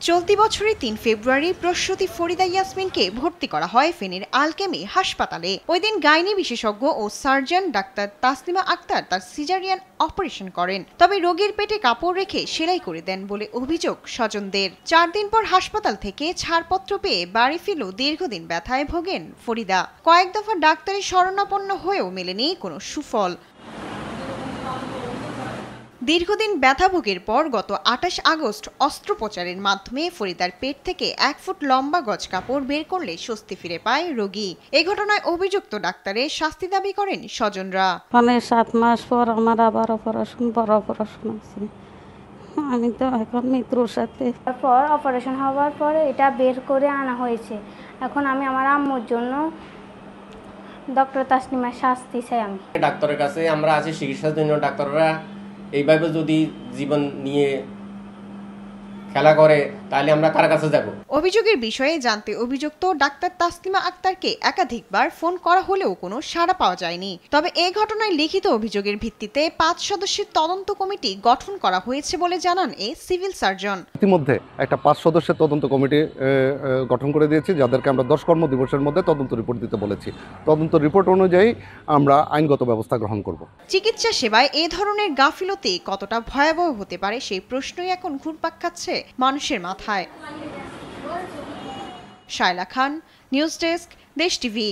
চলতি বছরের ৩ ফেব্রুয়ারি প্রসূতি ফরিদা ইয়াসমিনকে ভর্তি করা হয় ফেনীর আলকেমি হাসপাতালে। ওই দিন গাইনি বিশেষজ্ঞ ও সার্জন ডাক্তার তাসলিমা আক্তার তার সিজারিয়ান অপারেশন করেন। তবে রোগীর পেটে কাপড় রেখে সেলাই করে দেন বলে অভিযোগ স্বজনদের। ৪ দিন পর হাসপাতাল থেকে ছাড়পত্র পেয়ে বাড়ি ফিরলেও দীর্ঘদিন ব্যথায় ভোগেন ফরিদা। কয়েক দফা ডাক্তারের শরণাপন্ন হয়েও মেলেনি কোনো সুফল। দীর্ঘদিন ব্যথাভোগের পর গত ২৮ আগস্ট অস্ত্রোপচারের মাধ্যমে ফরিদার পেট থেকে ১ ফুট লম্বা গজ কাপড় বের করলে স্বস্তি ফিরে পায় রোগী। এ ঘটনায় অভিযুক্ত ডাক্তারের শাস্তি দাবি করেন স্বজনরা। ৭ মাস পর আমার আবার বড় অপারেশন হয়েছে। আমি তো এখন মৃত্যুর সাথে। তারপর অপারেশন হওয়ার পরে এটা বের করে আনা হয়েছে। এখন আমি আমার আম্মুর জন্য ডক্টর তাসলিমার শাস্তি চাই। আমি ডাক্তারের কাছে আমরা আছি চিকিৎসার জন্য। ডাক্তাররা এইভাবে যদি জীবন নিয়ে খেলা করে তাহলে আমরা কার কাছে যাব? অভিযোগের বিষয়ে জানতে অভিযুক্ত ডাক্তার তাসলিমা আক্তারকে একাধিকবার ফোন করা হলেও কোনো সাড়া পাওয়া যায়নি। তবে এই ঘটনায় লিখিত অভিযোগের ভিত্তিতে ৫ সদস্যের তদন্ত কমিটি গঠন করা হয়েছে বলে জানান এই সিভিল সার্জন। ইতিমধ্যে একটা ৫ সদস্যের তদন্ত কমিটি গঠন করে দিয়েছি, যাদেরকে আমরা ১০ কর্মদিবসের মধ্যে তদন্ত রিপোর্ট দিতে বলেছি। তদন্ত রিপোর্ট অনুযায়ী আমরা আইনগত ব্যবস্থা গ্রহণ করব। চিকিৎসা সেবায় এ ধরনের গাফিলতি কতটা ভয়াবহ হতে পারে সেই প্রশ্নই এখন ঘুরপাক খাচ্ছে মানুষের মাথায়। শায়লা খান, নিউজ ডেস্ক, দেশ টিভি।